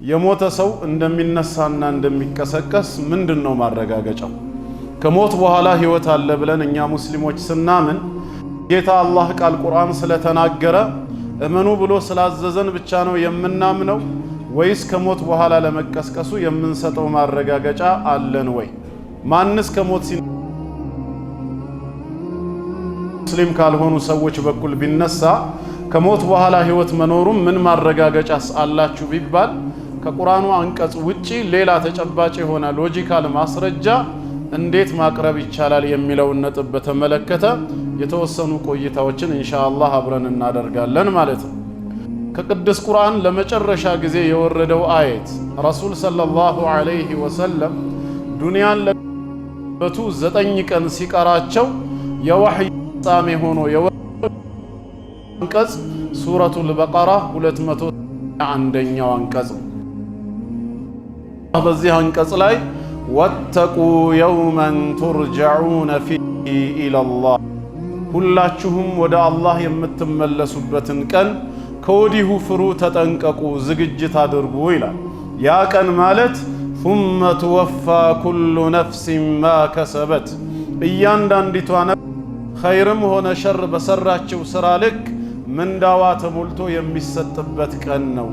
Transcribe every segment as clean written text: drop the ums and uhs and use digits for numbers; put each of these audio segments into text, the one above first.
የሞተ ሰው እንደሚነሳና እንደሚቀሰቀስ ምንድነው ማረጋገጫው? ከሞት በኋላ ህይወት አለ ብለን እኛ ሙስሊሞች ስናምን ጌታ አላህ ቃል ቁርአን ስለተናገረ እመኑ ብሎ ስላዘዘን ብቻ ነው የምናምነው ወይስ ከሞት በኋላ ለመቀስቀሱ የምንሰጠው ማረጋገጫ አለን ወይ? ማንስ ከሞት ሙስሊም ካልሆኑ ሰዎች በኩል ቢነሳ ከሞት በኋላ ህይወት መኖሩን ምን ማረጋገጫስ አላችሁ ቢባል ከቁርአኑ አንቀጽ ውጪ ሌላ ተጨባጭ የሆነ ሎጂካል ማስረጃ እንዴት ማቅረብ ይቻላል የሚለውን ነጥብ በተመለከተ የተወሰኑ ቆይታዎችን ኢንሻአላህ አብረን እናደርጋለን ማለት ነው። ከቅዱስ ቁርአን ለመጨረሻ ጊዜ የወረደው አየት ረሱል ሰለላሁ ዐለይሂ ወሰለም ዱንያን ለበቱ 9 ቀን ሲቀራቸው የወህይ ፍጻሜ ሆኖ አንቀጽ ሱረቱል በቀራ 201ኛው አንቀጽ ነው። በዚህ አንቀጽ ላይ ወተቁ የውመን ቱርጀዑነ ፊሂ ኢለላህ ሁላችሁም ወደ አላህ የምትመለሱበትን ቀን ከወዲሁ ፍሩ፣ ተጠንቀቁ፣ ዝግጅት አድርጉ ይላል። ያ ቀን ማለት ثم توفى كل نفس ما كسبت እያንዳንዲቷ ኸይርም ሆነ ሸር በሰራችው ስራ ልክ ምንዳዋ ተሞልቶ የሚሰጥበት ቀን ነው።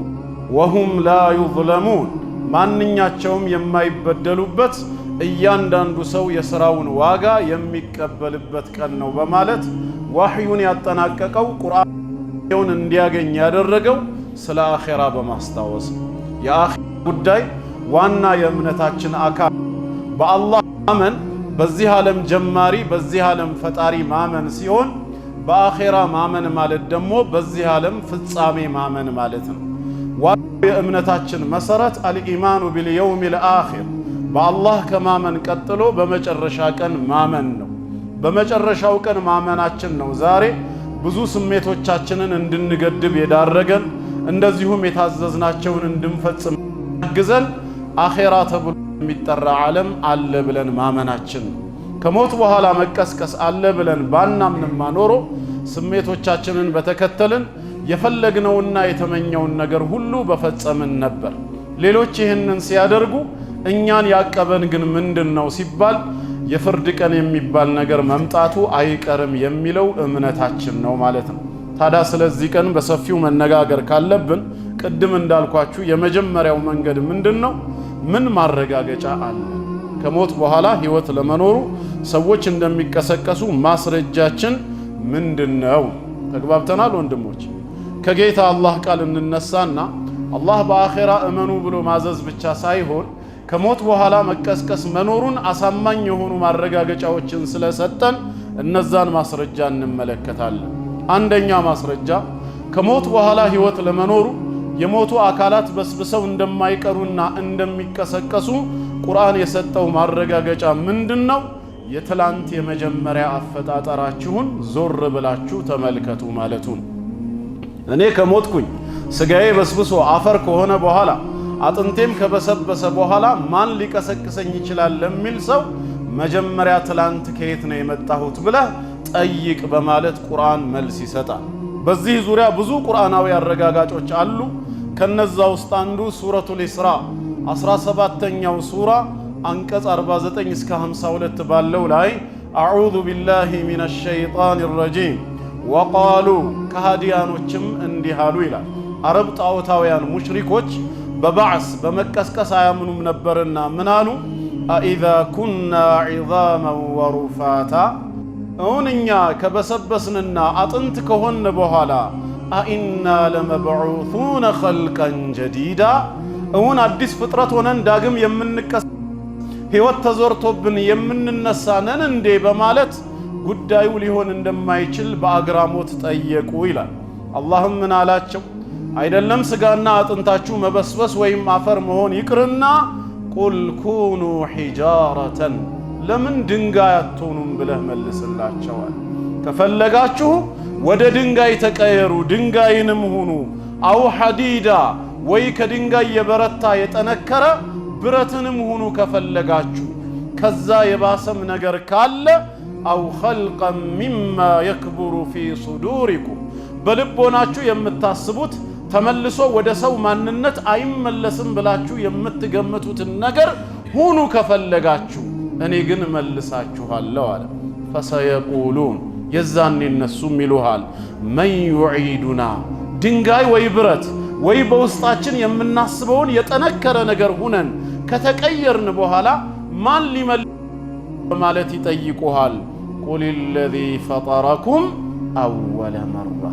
ወሁም ላ ዩዝለሙን ማንኛቸውም የማይበደሉበት እያንዳንዱ ሰው የሥራውን ዋጋ የሚቀበልበት ቀን ነው በማለት ወህዩን ያጠናቀቀው ቁርአን እንዲያገኝ ያደረገው ስለ አኺራ በማስታወስ የአኺራ ጉዳይ ዋና የእምነታችን አካል በአላህ ማመን በዚህ ዓለም ጀማሪ በዚህ ዓለም ፈጣሪ ማመን ሲሆን በአኺራ ማመን ማለት ደግሞ በዚህ ዓለም ፍጻሜ ማመን ማለት ነው። የእምነታችን መሰረት አልኢማኑ ቢልየውሚል አኺር በአላህ ከማመን ቀጥሎ በመጨረሻ ቀን ማመን ነው። በመጨረሻው ቀን ማመናችን ነው ዛሬ ብዙ ስሜቶቻችንን እንድንገድብ የዳረገን እንደዚሁም የታዘዝናቸውን እንድንፈጽም ያግዘን አኺራ ተብሎ የሚጠራ ዓለም አለ ብለን ማመናችን ነው። ከሞት በኋላ መቀስቀስ አለ ብለን ባናምንማ ኖሮ ስሜቶቻችንን በተከተልን የፈለግነውና የተመኘውን ነገር ሁሉ በፈጸምን ነበር። ሌሎች ይህንን ሲያደርጉ እኛን ያቀበን ግን ምንድነው ሲባል የፍርድ ቀን የሚባል ነገር መምጣቱ አይቀርም የሚለው እምነታችን ነው ማለት ነው። ታዲያ ስለዚህ ቀን በሰፊው መነጋገር ካለብን ቅድም እንዳልኳችሁ የመጀመሪያው መንገድ ምንድነው? ምን ማረጋገጫ አለ? ከሞት በኋላ ህይወት ለመኖሩ ሰዎች እንደሚቀሰቀሱ ማስረጃችን ምንድነው? ተግባብተናል ወንድሞች? ከጌታ አላህ ቃል እንነሳና አላህ በአኺራ እመኑ ብሎ ማዘዝ ብቻ ሳይሆን ከሞት በኋላ መቀስቀስ መኖሩን አሳማኝ የሆኑ ማረጋገጫዎችን ስለሰጠን እነዛን ማስረጃ እንመለከታለን። አንደኛ ማስረጃ ከሞት በኋላ ህይወት ለመኖሩ የሞቱ አካላት በስብሰው እንደማይቀሩና እንደሚቀሰቀሱ ቁርአን የሰጠው ማረጋገጫ ምንድነው? የትላንት የመጀመሪያ አፈጣጠራችሁን ዞር ብላችሁ ተመልከቱ ማለቱን። እኔ ከሞትኩኝ ስጋዬ በስብሶ አፈር ከሆነ በኋላ አጥንቴም ከበሰበሰ በኋላ ማን ሊቀሰቅሰኝ ይችላል ለሚል ሰው መጀመሪያ ትላንት ከየት ነው የመጣሁት ብለህ ጠይቅ በማለት ቁርአን መልስ ይሰጣል። በዚህ ዙሪያ ብዙ ቁርአናዊ አረጋጋጮች አሉ። ከነዛ ውስጥ አንዱ ሱረቱል ኢስራ 17ኛው ሱራ አንቀጽ 49 እስከ 52 ባለው ላይ አዑዙ ቢላሂ ሚነሽ ሸይጣኒር ረጂም ወቃሉ ከሃዲያኖችም እንዲህ አሉ ይላል። አረብ ጣዖታውያን ሙሽሪኮች በባዕስ በመቀስቀስ አያምኑም ነበርና ምን አሉ? አኢዛ ኩና ዒዛመን ወሩፋታ እውንኛ ከበሰበስንና አጥንት ከሆን በኋላ አኢና ለመብዑሱነ ኸልቀን ጀዲዳ እውን አዲስ ፍጥረት ሆነን ዳግም የምንቀስ ህይወት ተዘርቶብን የምንነሳ ነን እንዴ በማለት ጉዳዩ ሊሆን እንደማይችል በአግራሞት ጠየቁ ይላል። አላህም ምን አላቸው? አይደለም ስጋና አጥንታችሁ መበስበስ ወይም አፈር መሆን ይቅርና ቁል ኩኑ ሒጃረተን ለምን ድንጋይ አትሆኑም ብለህ መልስላቸዋል። ከፈለጋችሁ ወደ ድንጋይ ተቀየሩ፣ ድንጋይንም ሁኑ፣ አው ሐዲዳ ወይ ከድንጋይ የበረታ የጠነከረ ብረትንም ሁኑ ከፈለጋችሁ። ከዛ የባሰም ነገር ካለ አው ኸልቀን ሚማ የክቡሩ ፊ ሱዱሪኩም በልቦናችሁ የምታስቡት ተመልሶ ወደ ሰው ማንነት አይመለስም ብላችሁ የምትገምቱትን ነገር ሁኑ ከፈለጋችሁ እኔ ግን መልሳችኋለሁ አለ። ፈሰየቁሉን የዛኔ እነሱም ይሉሃል መን ዩዒዱና ድንጋይ ወይ ብረት ወይ በውስጣችን የምናስበውን የጠነከረ ነገር ሁነን ከተቀየርን በኋላ ማን ሊመልስ በማለት ይጠይቁሃል። ቁል ለዚ ፈጠረኩም አወለ መራ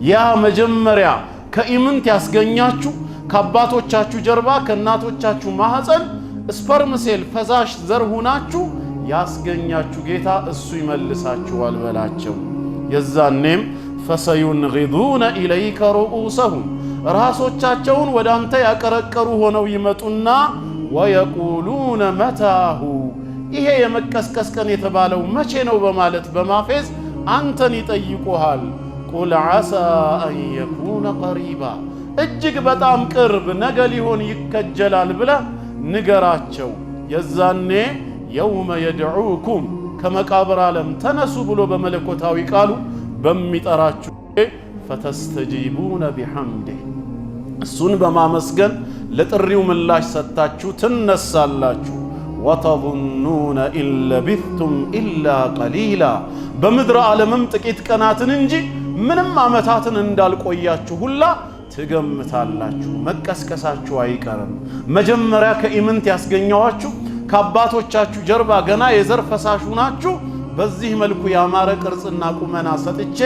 ያ መጀመሪያ ከኢምንት ያስገኛችሁ ከአባቶቻችሁ ጀርባ ከእናቶቻችሁ ማህፀን ስፐርም ሴል ፈሳሽ ዘር ሁናችሁ ያስገኛችሁ ጌታ እሱ ይመልሳችኋል በላቸው። የዛኔም ፈሰዩንጊዱነ ኢለይከ ሩኡሰሁም ራሶቻቸውን ወደ አንተ ያቀረቀሩ ሆነው ይመጡና ወየቁሉነ መታሁ ይሄ የመቀስቀስ ቀን የተባለው መቼ ነው በማለት በማፌዝ አንተን ይጠይቁሃል። ቁል ዓሳ አን የኩነ ቀሪባ እጅግ በጣም ቅርብ ነገ ሊሆን ይከጀላል ብለህ ንገራቸው። የዛኔ የውመ የድዑኩም ከመቃብር ዓለም ተነሱ ብሎ በመለኮታዊ ቃሉ በሚጠራችሁ ፈተስተጂቡነ ቢሐምዲህ እሱን በማመስገን ለጥሪው ምላሽ ሰጥታችሁ ትነሳላችሁ። ወተظኑነ ኢን ለቢثቱም ኢላ ቀሊላ በምድረ ዓለምም ጥቂት ቀናትን እንጂ ምንም ዓመታትን እንዳልቆያችሁ ሁላ ትገምታላችሁ። መቀስቀሳችሁ አይቀርም። መጀመሪያ ከኢምንት ያስገኘዋችሁ ከአባቶቻችሁ ጀርባ ገና የዘር ፈሳሹ ናችሁ። በዚህ መልኩ ያማረ ቅርጽና ቁመና ሰጥቼ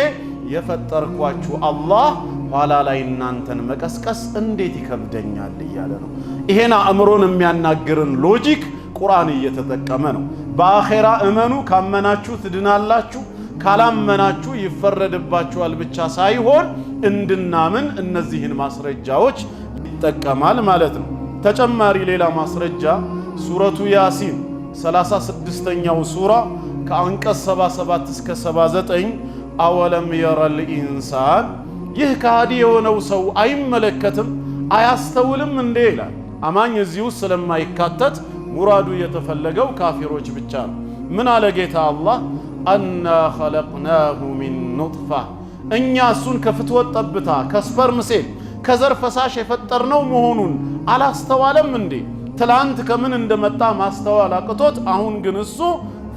የፈጠርኳችሁ አላህ ኋላ ላይ እናንተን መቀስቀስ እንዴት ይከብደኛል እያለ ነው። ይሄን አእምሮን የሚያናግርን ሎጂክ ቁርአን እየተጠቀመ ነው። በአኼራ እመኑ፣ ካመናችሁ ትድናላችሁ፣ ካላመናችሁ ይፈረድባችኋል ብቻ ሳይሆን እንድናምን እነዚህን ማስረጃዎች ይጠቀማል ማለት ነው። ተጨማሪ ሌላ ማስረጃ ሱረቱ ያሲን 36ኛው ሱራ ከአንቀጽ 77 እስከ 79 አወለም የረል ኢንሳን ይህ ከሃዲ የሆነው ሰው አይመለከትም አያስተውልም እንዴ ይላል። አማኝ እዚህ ውስጥ ስለማይካተት ሙራዱ የተፈለገው ካፊሮች ብቻ ነው። ምን አለ ጌታ አላህ አና ኸለቅናሁ ሚን ኑጥፋ እኛ እሱን ከፍትወት ጠብታ ከስፐርም ሴል ከዘር ፈሳሽ የፈጠርነው መሆኑን አላስተዋለም እንዴ? ትላንት ከምን እንደመጣ ማስተዋል አቅቶት አሁን ግን እሱ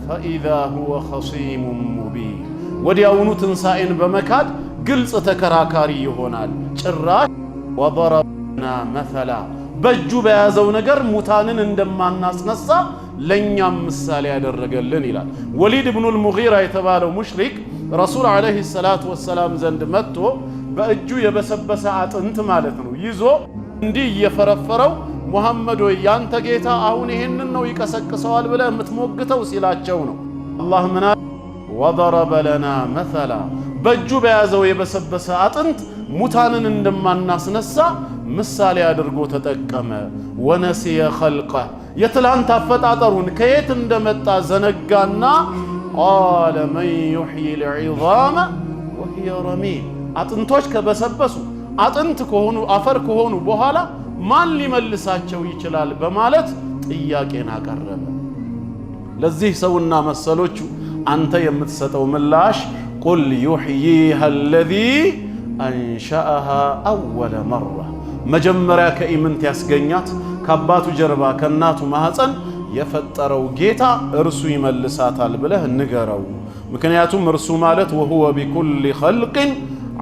ፈኢዛ ሁወ ኸሲሙን ሙቢን ወዲያውኑ ትንሣኤን በመካድ ግልጽ ተከራካሪ ይሆናል። ጭራሽ ወضربنا መሰላ በእጁ በያዘው ነገር ሙታንን እንደማናስነሳ ለኛም ምሳሌ ያደረገልን ይላል። ወሊድ ኢብኑል ሙጊራ የተባለው ሙሽሪክ ረሱል ዓለይሂ ሰላቱ ወሰላም ዘንድ መጥቶ በእጁ የበሰበሰ አጥንት ማለት ነው ይዞ እንዲህ እየፈረፈረው ሙሐመድ ወይ ያንተ ጌታ አሁን ይሄንን ነው ይቀሰቅሰዋል ብለህ የምትሞግተው ሲላቸው ነው አላህ ምን አለ ወضرب لنا مثلا በእጁ በያዘው የበሰበሰ አጥንት ሙታንን እንደማናስነሳ ምሳሌ አድርጎ ተጠቀመ። ወነሲየ ኸልቀ የትላንት አፈጣጠሩን ከየት እንደመጣ ዘነጋና ቃለ መን ዩሕዪ ልዒዛመ ወሂየ ረሚም አጥንቶች ከበሰበሱ አጥንት ከሆኑ አፈር ከሆኑ በኋላ ማን ሊመልሳቸው ይችላል በማለት ጥያቄን አቀረበ። ለዚህ ሰውና መሰሎቹ አንተ የምትሰጠው ምላሽ ቁል ዩሕዪሃ አለዚ አንሸአሃ አወለ መራ መጀመሪያ ከኢምንት ያስገኛት ከአባቱ ጀርባ ከእናቱ ማህፀን የፈጠረው ጌታ እርሱ ይመልሳታል ብለህ ንገረው። ምክንያቱም እርሱ ማለት ወሁወ ቢኩሊ ኸልቅን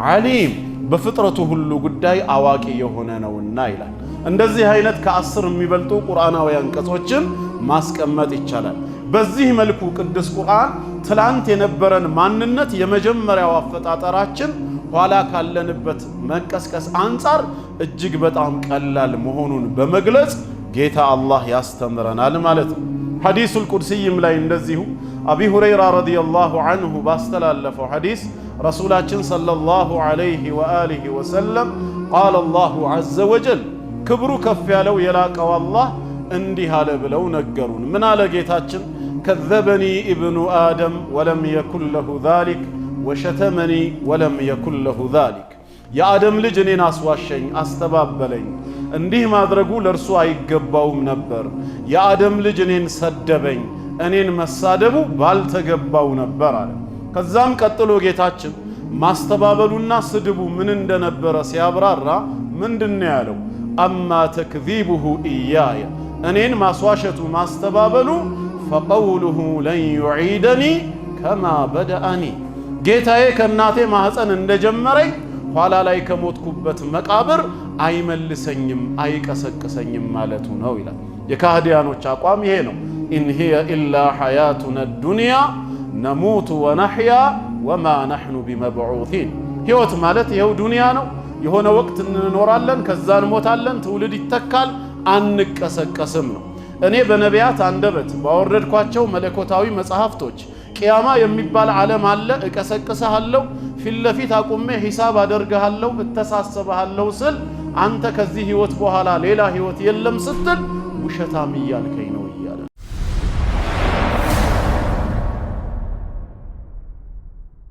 ዓሊም በፍጥረቱ ሁሉ ጉዳይ አዋቂ የሆነ ነውና ይላል። እንደዚህ አይነት ከ10 የሚበልጡ ቁርአናዊ አንቀጾችን ማስቀመጥ ይቻላል። በዚህ መልኩ ቅዱስ ቁርአን ትላንት የነበረን ማንነት የመጀመሪያው አፈጣጠራችን ኋላ ካለንበት መንቀስቀስ አንጻር እጅግ በጣም ቀላል መሆኑን በመግለጽ ጌታ አላህ ያስተምረናል ማለት ነው። ሐዲሱል ቁድሲይም ላይ እንደዚሁ አቢ ሁረይራ ረዲየላሁ ዐንሁ ባስተላለፈው ሐዲስ ረሱላችን ሰለላሁ ዐለይሂ ወአሊሂ ወሰለም ቃለ አላሁ ዐዘ ወጀል ክብሩ ከፍ ያለው የላቀው አላህ እንዲህ አለ ብለው ነገሩን። ምን አለ ጌታችን? ከዘበኒ ኢብኑ አደም ወለም የኩን ለሁ ዛሊክ ወሸተመኒ ወለም የኩን ለሁ ዛሊክ የአደም ልጅ እኔን አስዋሸኝ፣ አስተባበለኝ፣ እንዲህ ማድረጉ ለእርሱ አይገባውም ነበር። የአደም ልጅ እኔን ሰደበኝ፣ እኔን መሳደቡ ባልተገባው ነበር አለ። ከዛም ቀጥሎ ጌታችን ማስተባበሉና ስድቡ ምን እንደነበረ ሲያብራራ ምንድነው ያለው? አማ ተክዚቡሁ ኢያየ እኔን ማስዋሸቱ ማስተባበሉ ፈቀውሉሁ ለን ዩዒደኒ ከማ በደአኒ ጌታዬ ከእናቴ ማህፀን እንደጀመረኝ ኋላ ላይ ከሞትኩበት መቃብር አይመልሰኝም አይቀሰቅሰኝም ማለቱ ነው ይላል። የካህዲያኖች አቋም ይሄ ነው። ኢን ሂየ ኢላ ሐያቱና ዱንያ ነሙቱ ወነሕያ ወማ ነሕኑ ቢመብዑሲን ሕይወት ማለት ይኸው ዱንያ ነው። የሆነ ወቅት እንኖራለን፣ ከዛ እንሞታለን፣ ትውልድ ይተካል፣ አንቀሰቀስም ነው። እኔ በነቢያት አንደበት ባወረድኳቸው መለኮታዊ መጽሐፍቶች ቅያማ የሚባል ዓለም አለ፣ እቀሰቅስሃለሁ፣ ፊት ለፊት አቁሜ ሂሳብ አደርግሃለሁ፣ እተሳሰብሃለሁ ስል አንተ ከዚህ ሕይወት በኋላ ሌላ ሕይወት የለም ስትል ውሸታም እያልከኝ ነው